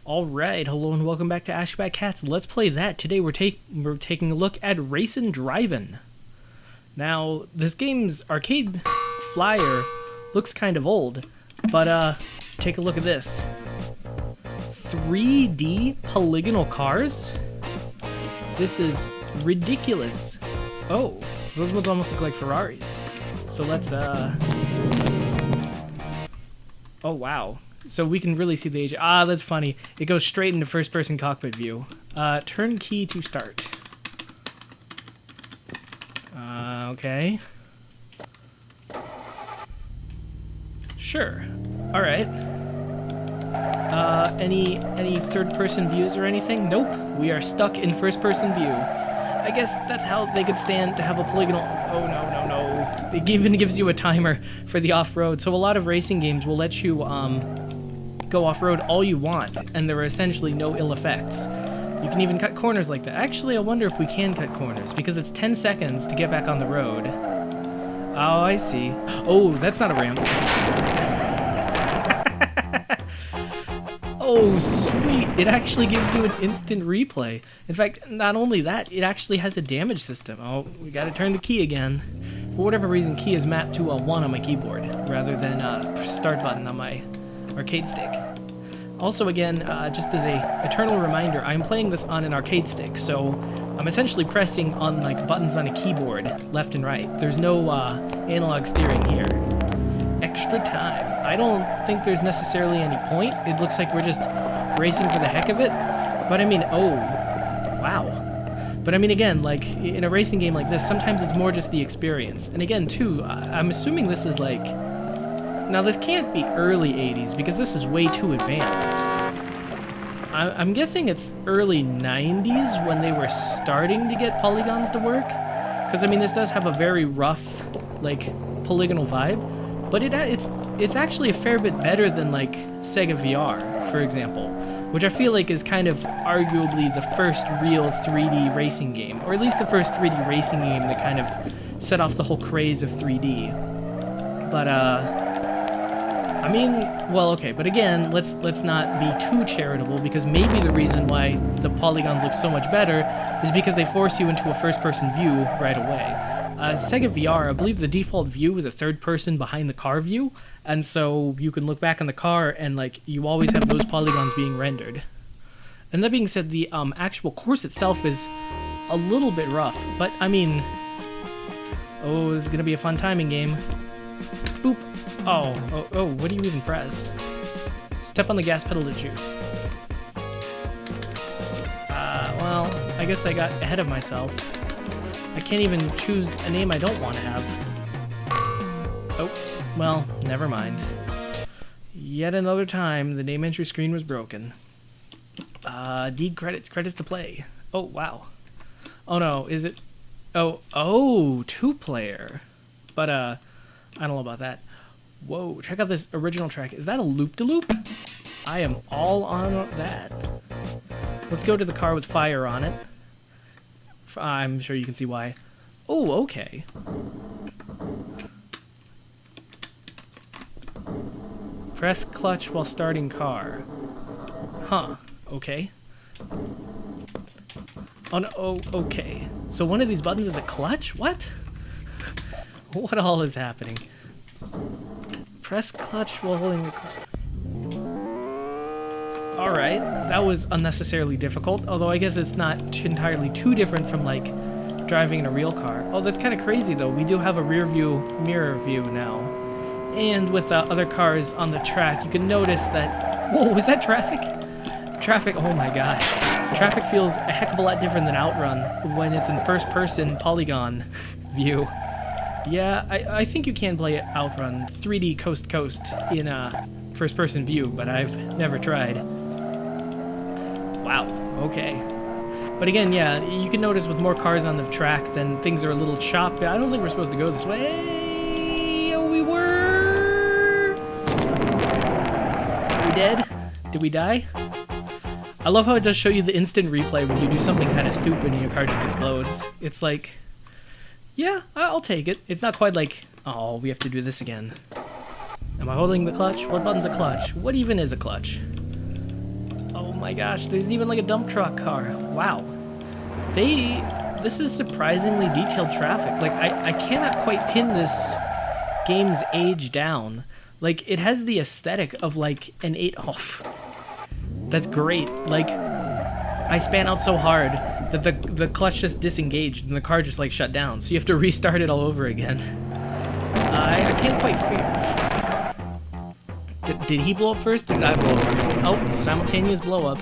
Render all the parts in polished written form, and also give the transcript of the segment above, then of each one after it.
Alright, hello and welcome back to Ashgabat Cats. Let's play that. Today we're taking a look at Racing Drivin. Now, this game's arcade flyer looks kind of old, but take a look at this. 3D polygonal cars? This is ridiculous. Oh, those ones almost look like Ferraris. So let's oh wow. So we can really see the age. Ah, that's funny. It goes straight into first-person cockpit view. Turn key to start. Okay. Sure. All right. Any third-person views or anything? Nope. We are stuck in first-person view. I guess that's how they could stand to have a polygonal. Oh no no no! It even gives you a timer for the off-road. So a lot of racing games will let you go off-road all you want, and there are essentially no ill effects. You can even cut corners like that. Actually, I wonder if we can cut corners, because it's 10 seconds to get back on the road. Oh, I see. Oh, that's not a ramp. Oh, sweet. It actually gives you an instant replay. In fact, not only that, it actually has a damage system. Oh, we gotta turn the key again. For whatever reason, key is mapped to a 1 on my keyboard, rather than a start button on my arcade stick. Also, again, just as a eternal reminder, I'm playing this on an arcade stick, so I'm essentially pressing on like buttons on a keyboard, left and right. There's no analog steering here. Extra time. I don't think there's necessarily any point. It looks like we're just racing for the heck of it. But I mean, oh, wow. But I mean, again, like in a racing game like this, sometimes it's more just the experience. And again, too, I'm assuming this is like. Now, this can't be early 80s, because this is way too advanced. I'm guessing it's early 90s when they were starting to get polygons to work. Because, I mean, this does have a very rough, like, polygonal vibe. But it's actually a fair bit better than, like, Sega VR, for example. Which I feel like is kind of arguably the first real 3D racing game. Or at least the first 3D racing game that kind of set off the whole craze of 3D. But, I mean, well, okay, but again, let's not be too charitable, because maybe the reason why the polygons look so much better is because they force you into a first-person view right away. Sega VR, I believe the default view is a third-person behind-the-car view, and so you can look back on the car and, like, you always have those polygons being rendered. And that being said, the actual course itself is a little bit rough, but, I mean, oh, this is gonna be a fun timing game. Boop. Oh, what do you even press? Step on the gas pedal to choose. Well, I guess I got ahead of myself. I can't even choose a name I don't want to have. Oh, well, never mind. Yet another time, the name entry screen was broken. Need credits to play. Oh, wow. Oh no, is it? Oh, 2-player. But, I don't know about that. Whoa, check out this original track. Is that a loop-de-loop? I am all on that. Let's go to the car with fire on it. I'm sure you can see why. Oh, okay. Press clutch while starting car. Huh, okay. Oh, no, oh, okay. So one of these buttons is a clutch? What? What all is happening? Press clutch while holding the car. Alright, that was unnecessarily difficult, although I guess it's not entirely too different from, like, driving in a real car. Oh, that's kind of crazy, though. We do have a rear view, mirror view now. And with other cars on the track, you can notice that... Whoa, was that traffic? Traffic, oh my gosh. Traffic feels a heck of a lot different than Outrun when it's in first-person polygon view. Yeah, I think you can play Outrun 3D coast-to-coast in a first-person view, but I've never tried. Wow, okay. But again, yeah, you can notice with more cars on the track, then things are a little choppy. I don't think we're supposed to go this way. Oh, we were... Are we dead? Did we die? I love how it does show you the instant replay when you do something kind of stupid and your car just explodes. It's like... Yeah, I'll take it. It's not quite like, oh, we have to do this again. Am I holding the clutch? What button's a clutch? What even is a clutch? Oh my gosh, there's even like a dump truck car. Wow. This is surprisingly detailed traffic. Like, I cannot quite pin this game's age down. Like, it has the aesthetic of like an 8. Oh, that's great. Like, I span out so hard that the clutch just disengaged and the car just like shut down. So you have to restart it all over again. I can't quite figure. Did he blow up first or did I blow up first? Oh, simultaneous blow up.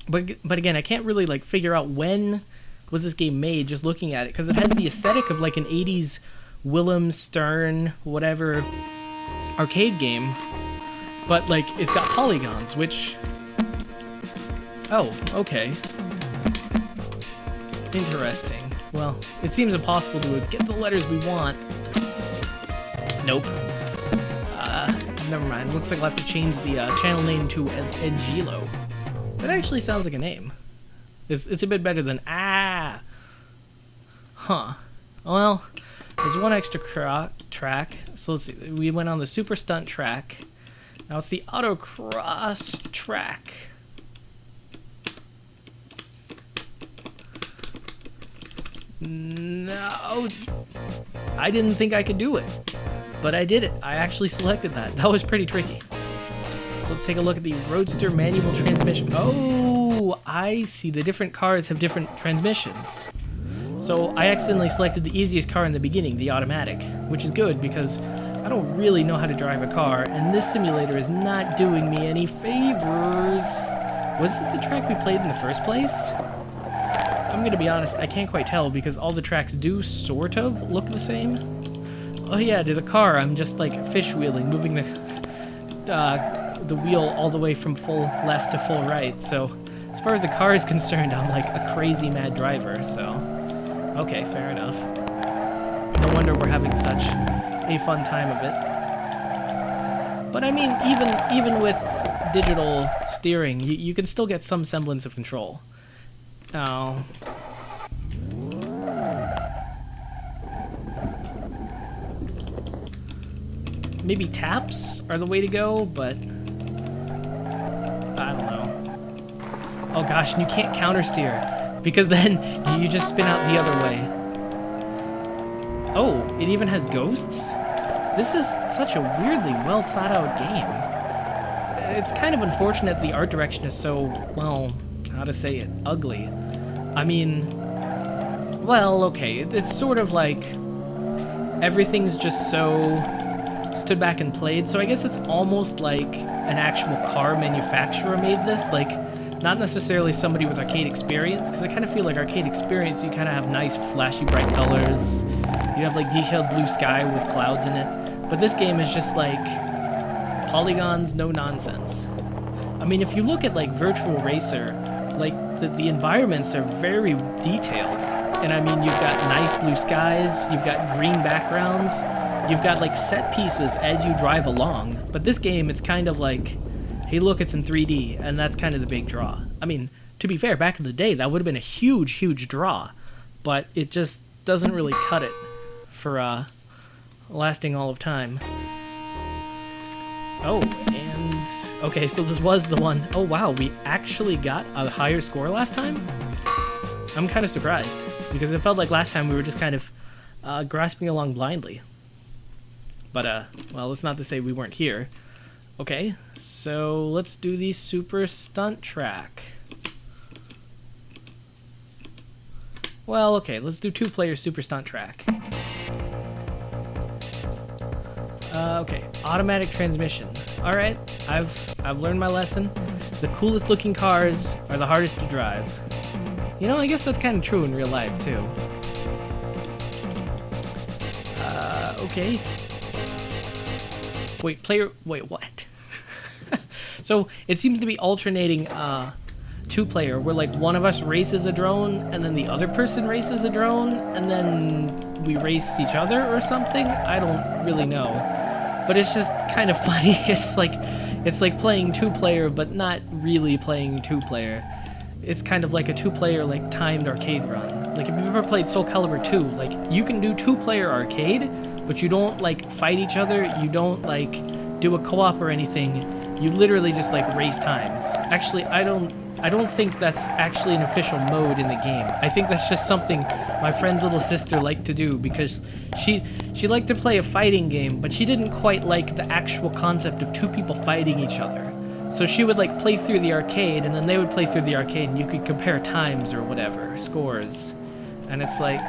But again, I can't really like figure out when was this game made just looking at it, because it has the aesthetic of like an 80s Willem Stern whatever arcade game, but like it's got polygons, which, oh, okay, interesting. Well, it seems impossible to get the letters we want. Nope. Never mind. Looks like I'll have to change the channel name to Edgilo. That actually sounds like a name. It's a bit better than ah. Huh. Well, there's one extra track. So let's see. We went on the super stunt track. Now it's the autocross track. No, I didn't think I could do it, but I did it. I actually selected that. That was pretty tricky. So let's take a look at the Roadster manual transmission. Oh, I see. The different cars have different transmissions. So I accidentally selected the easiest car in the beginning, the automatic, which is good because I don't really know how to drive a car, and this simulator is not doing me any favors. Was this the track we played in the first place? I'm gonna be honest, I can't quite tell because all the tracks do sort of look the same. Oh yeah, to the car, I'm just like fish wheeling, moving the wheel all the way from full left to full right. So as far as the car is concerned, I'm like a crazy mad driver. So okay, fair enough. No wonder we're having such a fun time of it. But I mean, even with digital steering, you can still get some semblance of control. Oh. Maybe taps are the way to go, but I don't know. Oh gosh, and you can't counter steer because then you just spin out the other way. Oh, it even has ghosts? This is such a weirdly well thought out game. It's kind of unfortunate the art direction is so, well, how to say it, ugly. I mean, well, okay, it's sort of like everything's just so stood back and played, so I guess it's almost like an actual car manufacturer made this, like not necessarily somebody with arcade experience, because I kind of feel like arcade experience, you kind of have nice flashy bright colors, you have like detailed blue sky with clouds in it, but this game is just like polygons, no nonsense. I mean, if you look at like Virtual Racer, like the environments are very detailed, and I mean, you've got nice blue skies, you've got green backgrounds, you've got like set pieces as you drive along, but this game, it's kind of like, hey look, it's in 3D, and that's kind of the big draw. I mean, to be fair, back in the day, that would have been a huge draw, but it just doesn't really cut it for lasting all of time. Oh, and okay, so this was the one. Oh wow, we actually got a higher score last time? I'm kind of surprised, because it felt like last time we were just kind of grasping along blindly. But, well, it's not to say we weren't here. Okay, so let's do the super stunt track. Well, okay, let's do 2-player super stunt track. Okay, automatic transmission. All right, I've learned my lesson. The coolest looking cars are the hardest to drive. You know, I guess that's kind of true in real life too. Okay. Wait, what? So it seems to be alternating 2-player, where like one of us races a drone and then the other person races a drone and then we race each other or something. I don't really know, but it's just kind of funny. It's like playing 2-player, but not really playing 2-player. It's kind of like a 2-player like timed arcade run. Like if you've ever played Soul Calibur 2, like you can do 2-player arcade, but you don't like fight each other. You don't like do a co-op or anything. You literally just like race times. Actually, I don't think that's actually an official mode in the game. I think that's just something my friend's little sister liked to do because she liked to play a fighting game, but she didn't quite like the actual concept of two people fighting each other. So she would like play through the arcade, and then they would play through the arcade, and you could compare times or whatever, scores. And it's like,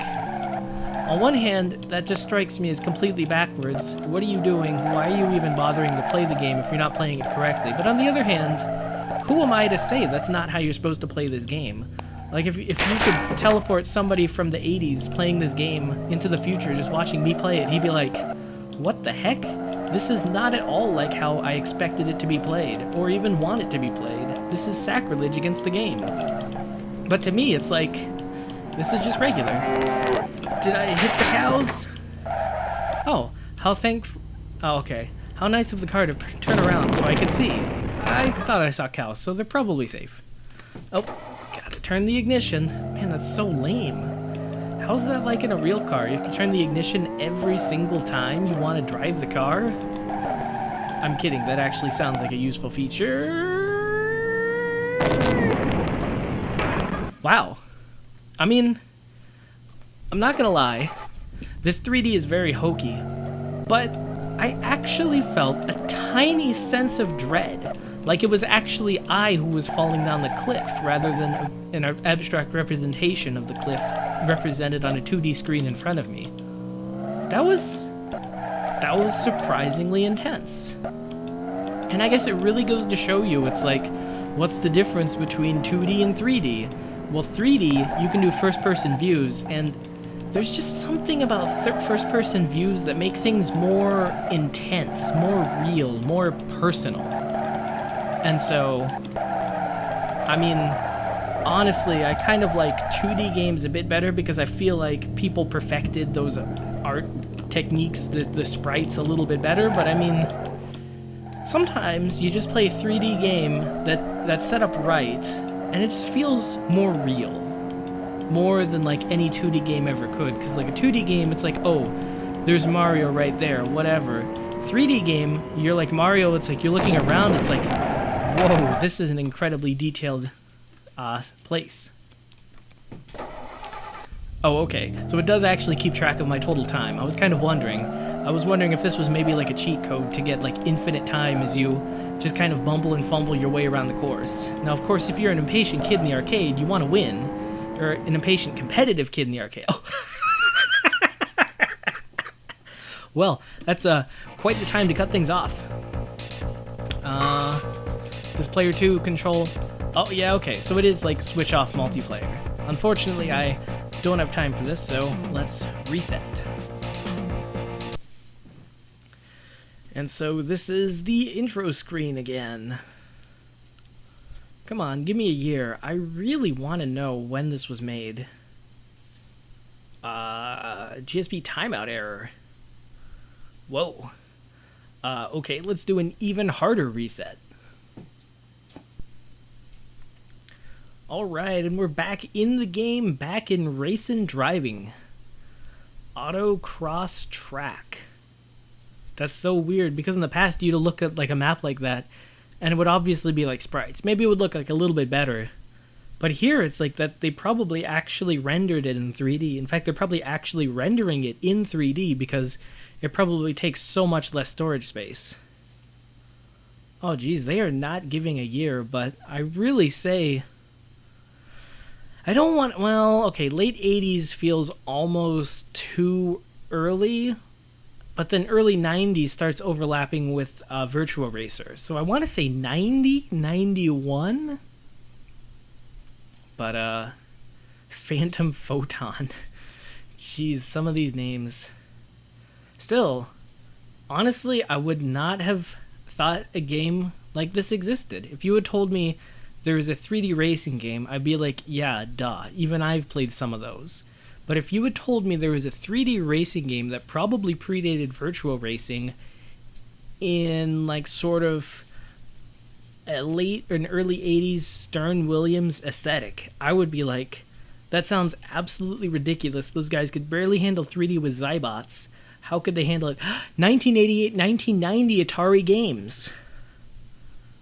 on one hand, that just strikes me as completely backwards. What are you doing? Why are you even bothering to play the game if you're not playing it correctly? But on the other hand, who am I to say that's not how you're supposed to play this game? Like, if you could teleport somebody from the 80s playing this game into the future, just watching me play it, he'd be like, what the heck? This is not at all like how I expected it to be played, or even want it to be played. This is sacrilege against the game. But to me, it's like, this is just regular. Did I hit the cows? Oh, oh, okay. How nice of the car to turn around so I could see. I thought I saw cows, so they're probably safe. Oh, gotta turn the ignition. Man, that's so lame. How's that like in a real car? You have to turn the ignition every single time you want to drive the car? I'm kidding, that actually sounds like a useful feature. Wow. I mean, I'm not gonna lie, this 3D is very hokey, but I actually felt a tiny sense of dread. Like it was actually I who was falling down the cliff, rather than an abstract representation of the cliff represented on a 2D screen in front of me. That was surprisingly intense. And I guess it really goes to show you, it's like, what's the difference between 2D and 3D? Well, 3D, you can do first-person views, and there's just something about first-person views that make things more intense, more real, more personal. And so, I mean, honestly, I kind of like 2D games a bit better because I feel like people perfected those art techniques, the sprites a little bit better, but I mean, sometimes you just play a 3D game that's set up right, and it just feels more real. More than like any 2D game ever could, because like a 2D game, it's like, oh, there's Mario right there, whatever. 3D game, you're like Mario, it's like you're looking around, it's like, whoa, this is an incredibly detailed place. Oh, okay, so it does actually keep track of my total time. I was kind of wondering. I was wondering if this was maybe like a cheat code to get like infinite time as you just kind of bumble and fumble your way around the course. Now, of course, if you're an impatient kid in the arcade, you want to win. Or an impatient competitive kid in the arcade. Oh. Well, that's quite the time to cut things off. Does player 2 control? Oh, yeah, okay. So it is like switch off multiplayer. Unfortunately, I don't have time for this, so let's reset. And so this is the intro screen again. Come on, give me a year. I really want to know when this was made. GSP timeout error. Whoa. Okay, let's do an even harder reset. Alright, and we're back in the game, back in racing driving. Autocross track. That's so weird, because in the past you'd look at like a map like that, and it would obviously be like sprites. Maybe it would look like a little bit better. But here it's like that they probably actually rendered it in 3D. In fact, they're probably actually rendering it in 3D because it probably takes so much less storage space. Oh geez, they are not giving a year, but I really say... I don't want... Well, okay, late 80s feels almost too early, but then early 90s starts overlapping with Virtua Racer. So I want to say 90, 91? But, Phantom Photon. Jeez, some of these names. Still, honestly, I would not have thought a game like this existed. If you had told me there was a 3D racing game, I'd be like, yeah, duh. Even I've played some of those. But if you had told me there was a 3D racing game that probably predated Virtua Racing in, like, sort of a late or an early 80s Stern Williams aesthetic, I would be like, that sounds absolutely ridiculous. Those guys could barely handle 3D with Zybots. How could they handle it? 1988, 1990 Atari games.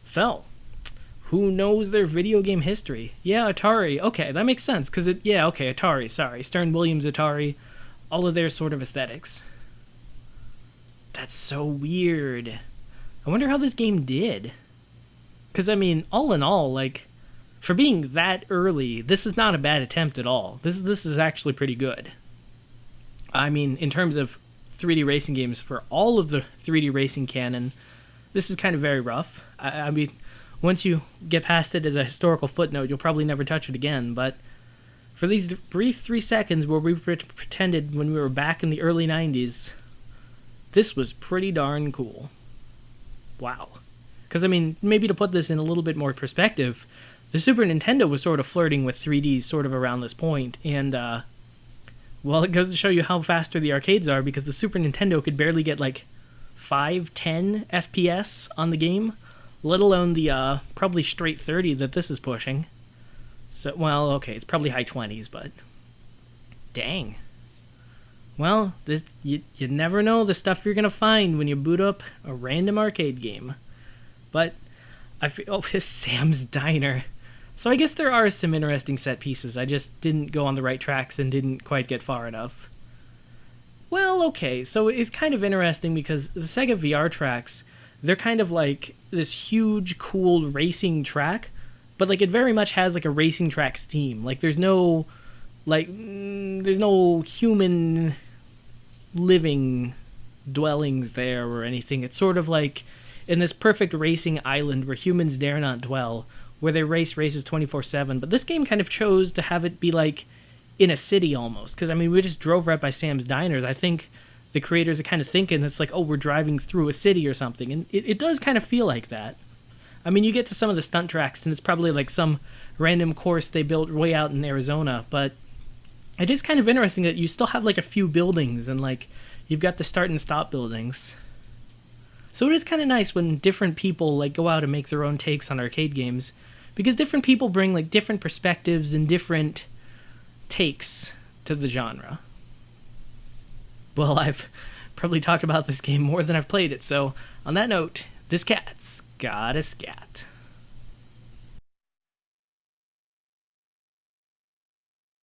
So, who knows their video game history? Yeah, Atari. Okay, that makes sense, because Atari, sorry. Stern Williams Atari, all of their sort of aesthetics. That's so weird. I wonder how this game did. Because, I mean, all in all, like, for being that early, this is not a bad attempt at all. This is actually pretty good. I mean, in terms of 3D racing games, for all of the 3D racing canon, this is kind of very rough. I mean, once you get past it as a historical footnote, you'll probably never touch it again, but for these brief 3 seconds where we pretended when we were back in the early 90s, this was pretty darn cool. Wow. Because, I mean, maybe to put this in a little bit more perspective, the Super Nintendo was sort of flirting with 3D sort of around this point, and, well, it goes to show you how faster the arcades are, because the Super Nintendo could barely get, like, 5-10 FPS on the game, let alone the, probably straight 30 that this is pushing. So, well, okay, it's probably high 20s, but dang. Well, you never know the stuff you're gonna find when you boot up a random arcade game. But I feel, oh, this Sam's Diner. So I guess there are some interesting set pieces. I just didn't go on the right tracks and didn't quite get far enough. Well, okay, so it's kind of interesting because the Sega VR tracks, they're kind of like this huge, cool racing track, but like it very much has like a racing track theme. Like there's no human living dwellings there or anything. It's sort of like in this perfect racing island where humans dare not dwell, where they race races 24/7. But this game kind of chose to have it be like in a city almost, because I mean we just drove right by Sam's Diners. I think the creators are kind of thinking it's like, oh, we're driving through a city or something, and it does kind of feel like that. I mean, you get to some of the stunt tracks and it's probably like some random course they built way out in Arizona, but it is kind of interesting that you still have like a few buildings and like you've got the start and stop buildings. So it is kind of nice when different people like go out and make their own takes on arcade games, because different people bring like different perspectives and different takes to the genre. Well, I've probably talked about this game more than I've played it, so on that note, this cat's got a scat.